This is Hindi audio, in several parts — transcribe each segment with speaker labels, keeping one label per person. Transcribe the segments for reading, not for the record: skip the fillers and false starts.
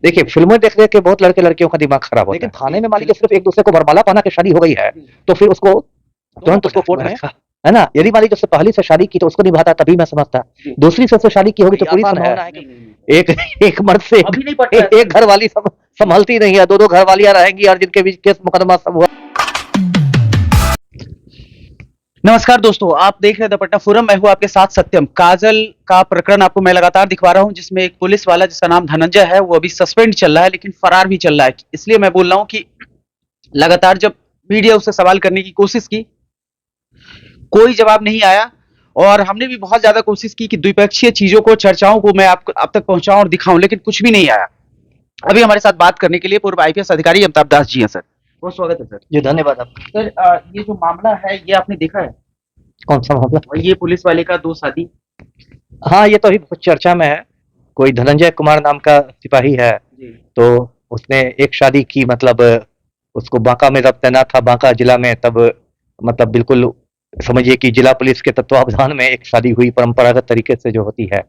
Speaker 1: देखिए फिल्में देख देख के बहुत लड़के लड़कियों का दिमाग खराब होता है। लेकिन थाने में मान लीजिए सिर्फ एक दूसरे को वरमाला पहना के शादी हो गई है, तो फिर उसको तुरंत उसको कोर्ट में रखा, है ना? यदि मान लीजिए उससे पहली से शादी की तो उसको निभाता तभी मैं समझता। दूसरी से उससे शादी की होगी तो पूरी संभावना है कि एक एक मर्द से एक घर वाली संभलती नहीं है, दो दो घर वालियां रहेंगी और जिनके बीच केस मुकदमा सब हुआ।
Speaker 2: नमस्कार दोस्तों, आप देख रहे हैं द पटना फोरम। मैं हूं आपके साथ सत्यम। काजल का प्रकरण आपको मैं लगातार दिखा रहा हूं, जिसमें एक पुलिस वाला जिसका नाम धनंजय है वो अभी सस्पेंड चल रहा है, लेकिन फरार भी चल रहा है। इसलिए मैं बोल रहा हूं कि लगातार जब मीडिया उससे सवाल करने की कोशिश की, कोई जवाब नहीं आया। और हमने भी बहुत ज्यादा कोशिश की कि द्विपक्षीय चीजों को, चर्चाओं को मैं आपको आप तक पहुंचाऊं और दिखाऊं, लेकिन कुछ भी नहीं आया। अभी हमारे साथ बात करने के लिए पूर्व आईपीएस अधिकारी अमिताभ दास जी हैं। सर, बहुत स्वागत है सर।
Speaker 1: जी धन्यवाद आपका।
Speaker 2: सर, ये जो मामला है ये आपने देखा है?
Speaker 1: कौन सा मामला?
Speaker 2: ये पुलिस वाले का 2 शादी।
Speaker 1: हाँ, ये तो अभी बहुत चर्चा में है। कोई धनंजय कुमार नाम का सिपाही है, तो उसने एक शादी की, मतलब उसको बांका में जब तैनात था, बांका जिला में, तब मतलब बिल्कुल समझिए कि जिला पुलिस के तत्वावधान में एक शादी हुई परंपरागत तरीके से जो होती है।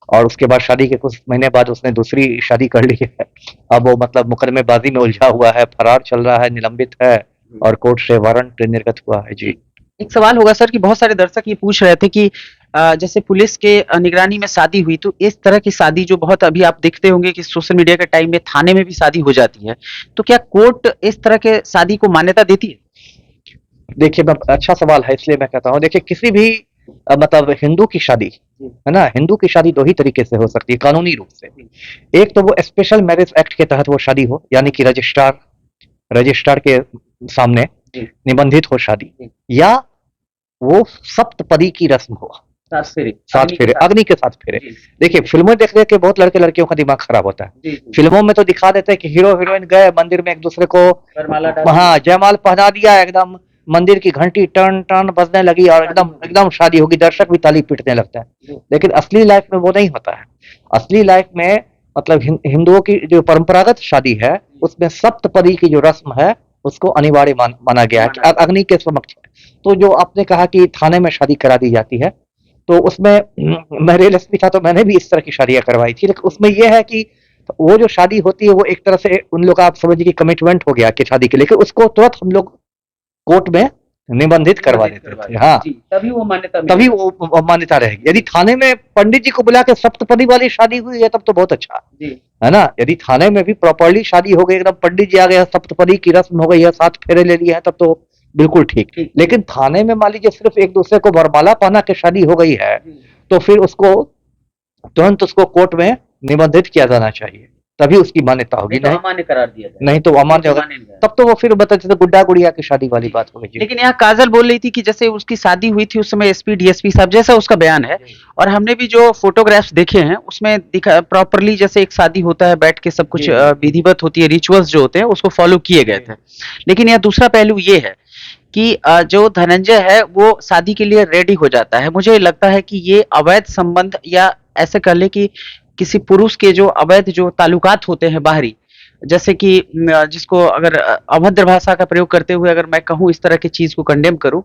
Speaker 1: और उसके बाद शादी के कुछ महीने बाद उसने दूसरी शादी कर ली है। अब वो मतलब मुकदमेबाजी में उलझा हुआ है, फरार चल रहा है, निलंबित है और कोर्ट से वारंट निर्गत हुआ है। जी,
Speaker 2: एक सवाल होगा सर कि बहुत सारे दर्शक ये पूछ रहे थे कि जैसे पुलिस के निगरानी में शादी हुई, तो इस तरह की शादी जो बहुत अभी आप देखते होंगे कि सोशल मीडिया के टाइम में थाने में भी शादी हो जाती है, तो क्या कोर्ट इस तरह के शादी को मान्यता देती है?
Speaker 1: देखिए अच्छा सवाल है, इसलिए मैं कहता हूँ, देखिए किसी भी मतलब हिंदू की शादी, है ना, हिंदू की शादी दो ही तरीके से हो सकती है कानूनी रूप से। एक तो वो स्पेशल मैरिज एक्ट के तहत वो शादी हो, यानी कि रजिस्ट्रार के सामने निबंधित हो शादी, या वो सप्तपदी की रस्म हो, 7 फेरे, अग्नि के 7 फेरे। देखिए फिल्में देख देख के बहुत लड़के लड़कियों का दिमाग खराब होता है। फिल्मों में तो दिखा देते हैं कि हीरो हीरोइन गए मंदिर में एक दूसरे को, हाँ, जयमाल पहना दिया, एकदम मंदिर की घंटी टन टन बजने लगी और एकदम एकदम शादी होगी, दर्शक भी ताली पीटने लगता है। लेकिन असली लाइफ में वो नहीं होता है। असली लाइफ में मतलब हिंदुओं की जो परंपरागत शादी है उसमें सप्तपदी की जो रस्म है उसको अनिवार्य माना गया है कि अग्नि के समक्ष। तो जो आपने कहा कि थाने में शादी करा दी जाती है, तो उसमें मैं रेल एसपी था तो मैंने भी इस तरह की शादियां करवाई थी। लेकिन उसमें यह है कि वो जो शादी होती है वो एक तरह से उन लोग, आप समझिए कि कमिटमेंट हो गया कि शादी के, लेकिन उसको तुरंत हम लोग कोर्ट में निबंधित करवा देते थे। हाँ,
Speaker 2: तभी वो
Speaker 1: मान्यता रहेगी। यदि थाने में पंडित जी को बुला के सप्तपदी वाली शादी हुई है तब तो बहुत अच्छा है ना। यदि थाने में भी प्रॉपरली शादी हो गई, एकदम पंडित जी आ गए, सप्तपदी की रस्म हो गई है, 7 फेरे ले लिए हैं, तब तो बिल्कुल ठीक। लेकिन थाने में मान लीजिए सिर्फ एक दूसरे को वरमाला पहना के शादी हो गई है, तो फिर उसको तुरंत उसको कोर्ट में निबंधित किया जाना चाहिए, तभी उसकी मान्यता होगी। नहीं
Speaker 2: अमान्य करार दिया जाए,
Speaker 1: नहीं तो अमान्य होगा, तब तो वो फिर बता जैसे गुड्डा गुड़िया की शादी वाली बात हो गई।
Speaker 2: लेकिन यहाँ काजल बोल रही थी कि जैसे उसकी शादी हुई थी उस समय एसपी डीएसपी साहब, जैसा उसका बयान है, और हमने भी जो फोटोग्राफ्स देखे हैं उसमें दिखा प्रॉपरली जैसे एक शादी होता है, बैठ के सब कुछ विधिवत होती है, रिचुअल्स जो होते हैं उसको फॉलो किए गए थे। लेकिन यह दूसरा पहलू ये है कि जो धनंजय है वो शादी के लिए रेडी हो जाता है। मुझे लगता है कि ये अवैध संबंध, या ऐसे कह ले कि किसी पुरुष के जो अवैध जो ताल्लुकात होते हैं बाहरी, जैसे कि जिसको अगर अभद्र भाषा का प्रयोग करते हुए अगर मैं कहूँ इस तरह की चीज को कंडेम करूं,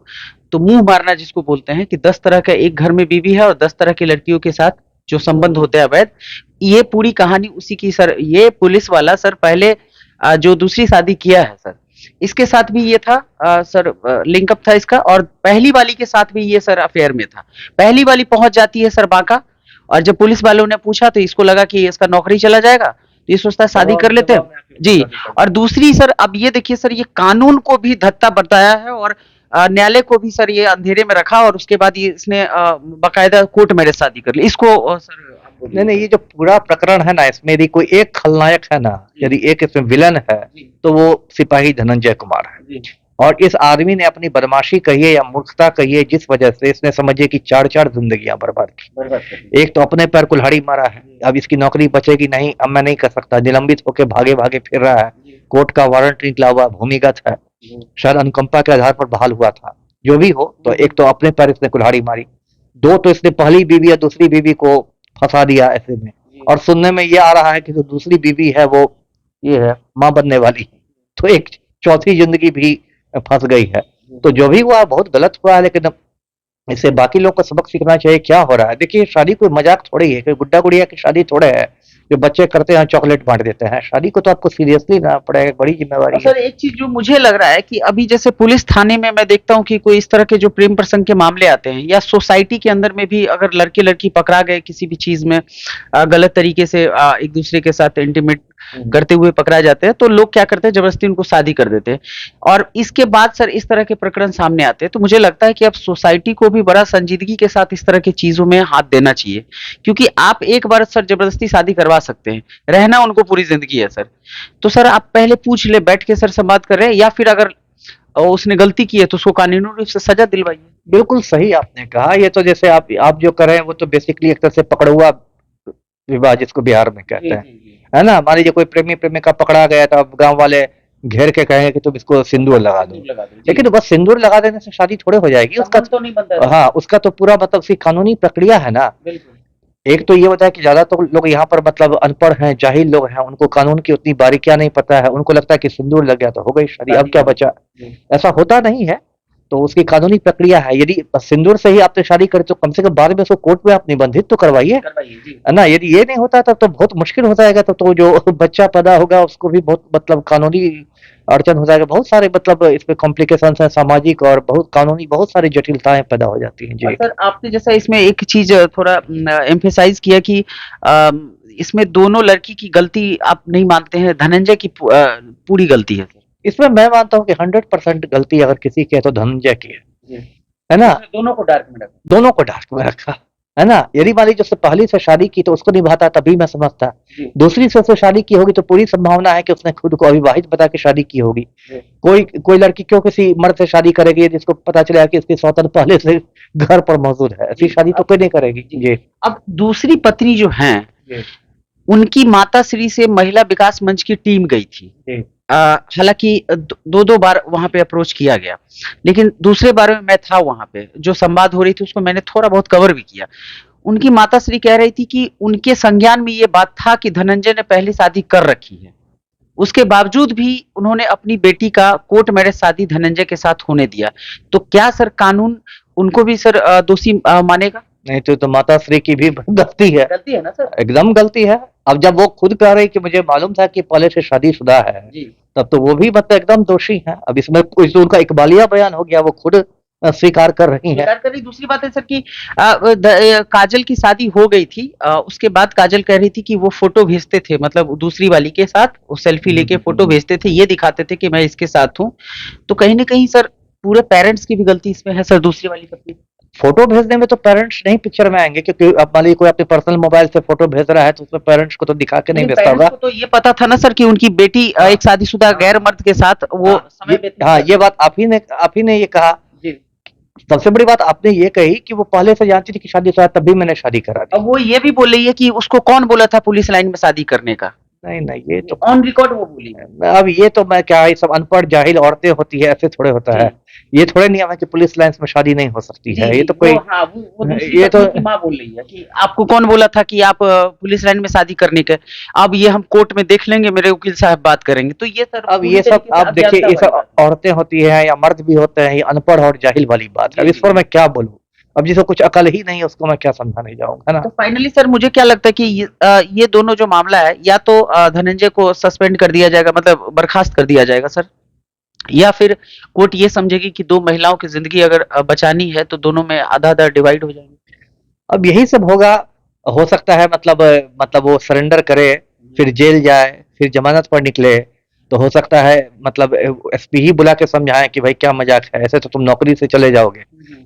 Speaker 2: तो मुंह मारना जिसको बोलते हैं कि 10 तरह का एक घर में बीवी है और 10 तरह की लड़कियों के साथ जो संबंध होते हैं अवैध, ये पूरी कहानी उसी की। सर, ये पुलिस वाला सर पहले जो दूसरी शादी किया है सर, इसके साथ भी ये था सर, लिंकअप था इसका, और पहली वाली के साथ भी ये सर अफेयर में था। पहली वाली पहुंच जाती है सर बांका, और जब पुलिस वालों ने पूछा तो इसको लगा कि इसका नौकरी चला जाएगा, तो ये सोचता है शादी कर लेते हैं जी। और दूसरी सर, अब ये देखिए सर, ये कानून को भी धत्ता बताया है और न्यायालय को भी सर ये अंधेरे में रखा, और उसके बाद ये इसने बाकायदा कोर्ट मैरिज शादी कर ली इसको। सर
Speaker 1: नहीं, ये जो पूरा प्रकरण है ना, इसमें यदि कोई एक खलनायक है ना, यदि एक इसमें विलन है, तो वो सिपाही धनंजय कुमार है। और इस आदमी ने अपनी बदमाशी कहिए या मूर्खता कहिए, जिस वजह से इसने समझिए कि 4-4 जिंदगियां बर्बाद की। एक तो अपने पैर कुल्हाड़ी मारा है, अब इसकी नौकरी बचेगी नहीं, अब मैं नहीं कर सकता, निलंबित होकर भागे भागे फिर रहा है, कोर्ट का वारंट निकला हुआ, भूमिगत है, शायद अनुकंपा के आधार पर बहाल हुआ था। जो भी हो, तो एक तो अपने पैर इसने कुल्हाड़ी मारी, 2 तो इसने पहली बीवी या दूसरी बीवी को फंसा दिया ऐसे में, और सुनने में ये आ रहा है कि जो दूसरी बीवी है वो ये है मां बनने वाली, तो एक चौथी जिंदगी भी फंस गई है। तो जो भी हुआ बहुत गलत हुआ है, लेकिन इससे बाकी लोग को सबक सीखना चाहिए क्या हो रहा है। देखिए शादी कोई मजाक थोड़ी है, कोई गुड्डा गुड़िया की शादी थोड़े है, जो बच्चे करते हैं चॉकलेट बांट देते हैं। शादी को तो आपको सीरियसली लेना पड़ेगा, बड़ी जिम्मेवारी
Speaker 2: और
Speaker 1: है।
Speaker 2: सर एक चीज जो मुझे लग रहा है कि अभी जैसे पुलिस थाने में मैं देखता हूँ कि कोई इस तरह के जो प्रेम प्रसंग के मामले आते हैं, या सोसाइटी के अंदर में भी अगर लड़के लड़की पकड़ा गए किसी भी चीज में गलत तरीके से एक दूसरे के साथ इंटीमेट करते हुए पकड़ा जाते हैं, तो लोग क्या करते हैं, जबरदस्ती उनको शादी कर देते हैं। और इसके बाद सर इस तरह के प्रकरण सामने आते हैं, तो मुझे लगता है कि अब सोसाइटी को भी बड़ा संजीदगी के साथ इस तरह की चीजों में हाथ देना चाहिए, क्योंकि आप एक बार सर जबरदस्ती शादी करवा सकते हैं, रहना उनको पूरी जिंदगी है सर। तो सर आप पहले पूछ ले, बैठ के सर संवाद कर रहे हैं, या फिर अगर उसने गलती की है तो उसको कानूनी रूप से सजा दिलवाइए।
Speaker 1: बिल्कुल सही आपने कहा। ये तो जैसे आप जो कर रहे हैं वो तो बेसिकली एक तरह से पकड़ुआ विवाह जिसको बिहार में कहते हैं, है ना। मान लीजिए कोई प्रेमी प्रेमिका पकड़ा गया तो अब गांव वाले घेर के कहेंगे कि तुम इसको सिंदूर लगा दो, लेकिन बस सिंदूर लगा देने से शादी थोड़े हो जाएगी। उसका
Speaker 2: तो नहीं बनता है।
Speaker 1: हाँ, उसका तो पूरा मतलब उसकी कानूनी प्रक्रिया है ना।
Speaker 2: बिल्कुल।
Speaker 1: एक तो ये होता है कि ज्यादातर लोग यहाँ पर मतलब अनपढ़ हैं, जाहिल लोग हैं, उनको कानून की उतनी बारीकियां नहीं पता है। उनको लगता है कि सिंदूर लग गया तो हो गई शादी, अब क्या बचा। ऐसा होता नहीं है। तो उसकी कानूनी प्रक्रिया है। यदि सिंदूर से ही आपने शादी करी तो कम से कम बाद में उसको कोर्ट में आप निबंधित तो करवाइए, है ना। यदि ये नहीं होता तब तो बहुत मुश्किल हो जाएगा। तो जो बच्चा पैदा होगा उसको भी बहुत मतलब कानूनी अड़चन हो जाएगा। बहुत सारे मतलब इसमें कॉम्प्लिकेशन है, सामाजिक और बहुत कानूनी बहुत सारी जटिलताएं पैदा हो जाती हैं।
Speaker 2: और
Speaker 1: जी
Speaker 2: सर आपने जैसा इसमें एक चीज थोड़ा एम्फेसाइज किया कि इसमें दोनों लड़की की गलती आप नहीं मानते हैं, धनंजय की पूरी गलती है सर।
Speaker 1: इसमें मैं मानता हूँ कि 100% गलती अगर किसी की है तो धनंजय की है ना।
Speaker 2: दोनों को डार्क में रखा।
Speaker 1: दोनों को डार्क में रखा, है ना। यदि मान लीजिए उससे पहली से शादी की तो उसको निभाता तभी मैं समझता। दूसरी से उससे शादी की होगी तो पूरी संभावना है कि उसने खुद को अविवाहित बता के शादी की होगी। कोई लड़की क्यों किसी मर्द से शादी करेगी जिसको पता चलेगा कि उसकी सौतन पहले से घर पर मौजूद है। ऐसी शादी तो कोई नहीं करेगी। जी।
Speaker 2: अब दूसरी पत्नी जो हैं, उनकी माता श्री से महिला विकास मंच की टीम गई थी। हालांकि दो बार वहां पे अप्रोच किया गया, लेकिन दूसरे बार में मैं था वहां पे, जो संवाद हो रही थी उसको मैंने थोड़ा बहुत कवर भी किया। उनकी माता श्री कह रही थी कि उनके संज्ञान में ये बात था कि धनंजय ने पहले शादी कर रखी है, उसके बावजूद भी उन्होंने अपनी बेटी का कोर्ट मैरिज शादी धनंजय के साथ होने दिया। तो क्या सर कानून उनको भी सर दोषी मानेगा?
Speaker 1: नहीं तो माता श्री की भी गलती है।
Speaker 2: गलती है ना सर?
Speaker 1: एकदम गलती है। अब जब वो खुद कह रही कि मुझे मालूम था कि पहले से शादीशुदा है, तब तो वो भी मतलब एकदम दोषी है। अब इसमें कोई तो उनका इकबालिया बयान हो गया, वो खुद स्वीकार कर रही है।
Speaker 2: स्वीकार कर रही। दूसरी बात है सर कि काजल की शादी हो गई थी, उसके बाद काजल कह रही थी कि वो फोटो भेजते थे, मतलब दूसरी वाली के साथ वो सेल्फी लेके फोटो भेजते थे, ये दिखाते थे कि मैं इसके साथ हूँ। तो कहीं ना कहीं सर पूरे पेरेंट्स की भी गलती इसमें है सर, दूसरी वाली पत्नी।
Speaker 1: फोटो भेजने में तो पेरेंट्स नहीं पिक्चर में आएंगे, क्योंकि अब मान लीजिए कोई अपने पर्सनल मोबाइल से फोटो भेज रहा है तो उसमें पेरेंट्स को तो दिखा के नहीं भेजता होगा।
Speaker 2: तो ये पता था ना सर कि उनकी बेटी एक शादीशुदा गैर मर्द के साथ वो
Speaker 1: हाँ, ये बात आप ही ने ये कहा। सबसे बड़ी बात आपने ये कही कि वो पहले से जानती थी कि शादीशुदा, तभी मैंने शादी करा दी।
Speaker 2: अब वो ये भी बोल रही है कि उसको कौन बोला था पुलिस लाइन में शादी करने का?
Speaker 1: नहीं, ये तो
Speaker 2: ऑन रिकॉर्ड वो बोली है।
Speaker 1: अब ये तो मैं क्या, ये सब अनपढ़ जाहिल औरतें होती है, ऐसे थोड़े होता है। ये थोड़े नियम है कि पुलिस लाइंस में शादी नहीं हो सकती है। ये तो कोई
Speaker 2: ये तो माँ बोल रही है कि आपको कौन बोला था कि आप पुलिस लाइन में शादी करने के? अब ये हम कोर्ट में देख लेंगे, मेरे वकील साहब बात करेंगे। तो ये सर
Speaker 1: अब ये सब आप देखिए, ये सब औरतें होती है या मर्द भी होते हैं, ये अनपढ़ और जाहिल वाली बात है। अब इस पर मैं क्या बोलूं? अब जिसको कुछ अकल ही नहीं है उसको मैं क्या समझाने जाऊंगा, है ना।
Speaker 2: तो फाइनली सर मुझे क्या लगता है कि ये दोनों जो मामला है, या तो धनंजय को सस्पेंड कर दिया जाएगा, मतलब बर्खास्त कर दिया जाएगा सर, या फिर कोर्ट ये समझेगी कि दो महिलाओं की जिंदगी अगर बचानी है तो दोनों में आधा आधा डिवाइड हो जाएंगे।
Speaker 1: अब यही सब होगा। हो सकता है मतलब वो सरेंडर करे, फिर जेल जाए, फिर जमानत पर निकले, तो हो सकता है मतलब एसपी ही बुला के समझाएं कि भाई क्या मजाक है, ऐसे तो तुम नौकरी से चले जाओगे।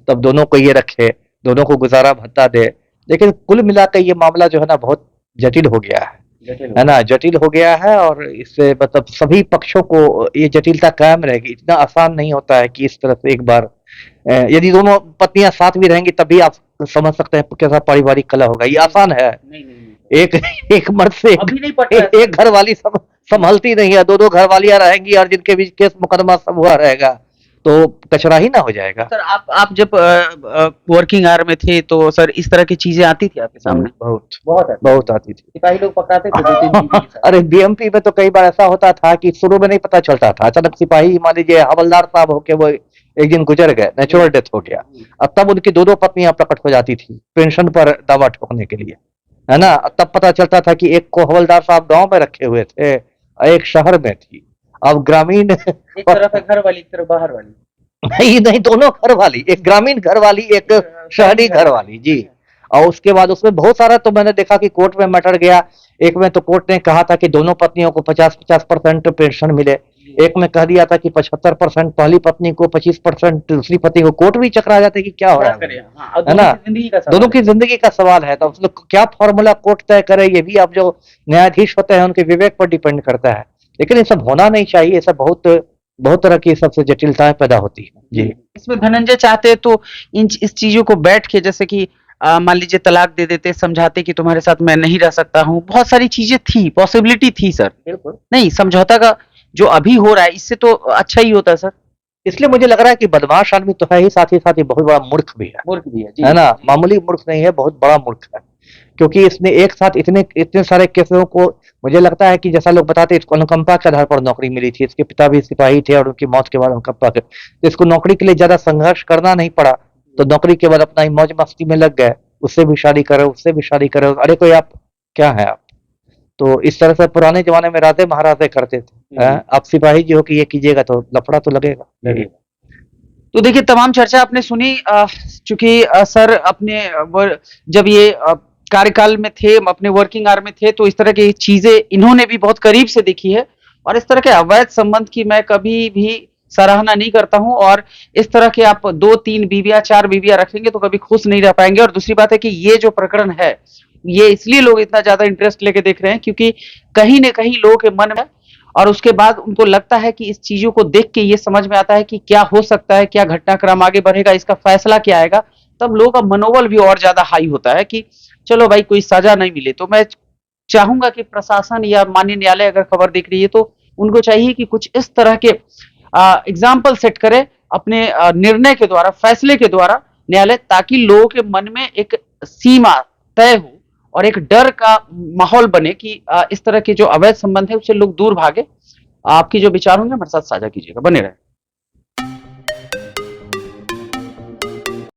Speaker 1: तब दोनों को ये रखे, दोनों को गुजारा भत्ता दे। लेकिन कुल मिलाकर ये मामला जो है ना बहुत जटिल हो गया है ना, जटिल हो गया है। और इससे मतलब सभी पक्षों को ये जटिलता कायम रहेगी। इतना आसान नहीं होता है कि इस तरह से एक बार यदि दोनों पत्नियां साथ भी रहेंगी तभी आप समझ सकते हैं कैसा पारिवारिक कलह होगा। ये आसान है? एक मर्द से एक घर वाली संभलती नहीं है, दो घर वालियां रहेंगी और जिनके बीच केस मुकदमा सब हुआ रहेगा तो कचरा ही ना हो जाएगा।
Speaker 2: सर आप जब वर्किंग आवर में थे तो सर इस तरह की चीजें आती थी आपके सामने?
Speaker 1: बहुत आती थी।
Speaker 2: सिपाही लोग पकड़ाते थे।
Speaker 1: अरे बीएमपी में तो कई बार ऐसा होता था कि शुरू में नहीं पता चलता था, अचानक सिपाही मान लीजिए हवलदार साहब होके वो एक दिन गुजर गए, नेचुरल डेथ हो गया। अब तब उनकी दो पत्नियां प्रकट हो जाती थी पेंशन पर दावा ठोकने के लिए। है ना। तब पता चलता था कि एक को हवलदार साहब गांव में रखे हुए थे और एक शहर में थी। अब ग्रामीण
Speaker 2: एक तरफ है घर वाली, एक तरफ बाहर वाली।
Speaker 1: नहीं नहीं, दोनों घर वाली, एक ग्रामीण घर वाली, एक शहरी घर वाली जी। और उसके बाद उसमें बहुत सारा तो मैंने देखा कि कोर्ट में मैटर गया। एक में तो कोर्ट ने कहा था कि दोनों पत्नियों को 50-50% पेंशन मिले। एक में कह दिया था कि 75% पहली पत्नी को, 25% दूसरी पत्नी को। कोर्ट भी चकरा जाते कि क्या हो रहा
Speaker 2: क्या
Speaker 1: है,
Speaker 2: करें, हाँ, और
Speaker 1: है ना।
Speaker 2: जिंदगी का
Speaker 1: दोनों
Speaker 2: सवाल
Speaker 1: की जिंदगी का सवाल है, तो उस लोग क्या फॉर्मूला कोर्ट तय करे, ये भी अब जो न्यायाधीश होते हैं उनके विवेक पर डिपेंड करता है। लेकिन ये सब होना नहीं चाहिए, ये सब बहुत बहुत तरह की सबसे जटिलताएं पैदा होती है जी।
Speaker 2: इसमें धनंजय चाहते हैं तो इस चीजों को बैठ के, जैसे कि मान लीजिए तलाक दे देते, समझाते कि तुम्हारे साथ मैं नहीं रह सकता हूँ। बहुत सारी चीजें थी, पॉसिबिलिटी थी सर।
Speaker 1: बिल्कुल।
Speaker 2: नहीं, समझौता का जो अभी हो रहा है इससे तो अच्छा ही होता सर।
Speaker 1: इसलिए मुझे लग रहा है कि बदमाश आदमी तो है ही, साथ ही बहुत बड़ा मूर्ख भी
Speaker 2: मूर्ख भी है जी,
Speaker 1: है ना। मामूली मूर्ख नहीं है, बहुत बड़ा मूर्ख है। क्योंकि इसने एक साथ इतने इतने सारे केसों को, मुझे लगता है कि जैसा लोग बताते हैं, इसको अनुकंपा के आधार पर नौकरी मिली थी। इसके पिता भी सिपाही थे और उनकी मौत के बाद अनुकंपा के, तो इसको नौकरी के लिए ज्यादा संघर्ष करना नहीं पड़ा। तो नौकरी के बाद अपना ही मौज मस्ती में लग गए, उससे भी शादी करो, उससे भी शादी करो। अरे कोई आप क्या है आप। तो इस तरह से पुराने जमाने में राजे महाराजे करते थे। आप सिपाही जी हो कि ये कीजिएगा तो लफड़ा तो लगेगा।
Speaker 2: तो देखिए, तमाम चर्चा आपने सुनी। चूंकि सर अपने जब ये कार्यकाल में थे, अपने वर्किंग आवर में थे, तो इस तरह की चीजें इन्होंने भी बहुत करीब से देखी है। और इस तरह के अवैध संबंध की मैं कभी भी सराहना नहीं करता हूं। और इस तरह के आप 2-3 बीवियां, 4 बीवियां रखेंगे तो कभी खुश नहीं रह पाएंगे। और दूसरी बात है कि ये जो प्रकरण है, ये इसलिए लोग इतना ज्यादा इंटरेस्ट लेके देख रहे हैं क्योंकि कहीं न कहीं लोगों के मन में, और उसके बाद उनको लगता है कि इस चीजों को देख के ये समझ में आता है कि क्या हो सकता है, क्या घटनाक्रम आगे बढ़ेगा, इसका फैसला क्या आएगा। तब लोगों का मनोबल भी और ज्यादा हाई होता है कि चलो भाई, कोई सजा नहीं मिले। तो मैं चाहूंगा कि प्रशासन या माननीय न्यायालय अगर खबर देख रही है तो उनको चाहिए कि कुछ इस तरह के एग्जाम्पल सेट करे अपने निर्णय के द्वारा, फैसले के द्वारा न्यायालय, ताकि लोगों के मन में एक सीमा तय हो और एक डर का माहौल बने कि इस तरह के जो अवैध संबंध है उससे लोग दूर भागे। आपकी जो विचार होंगे हमारे साथ साझा कीजिएगा, बने रहे।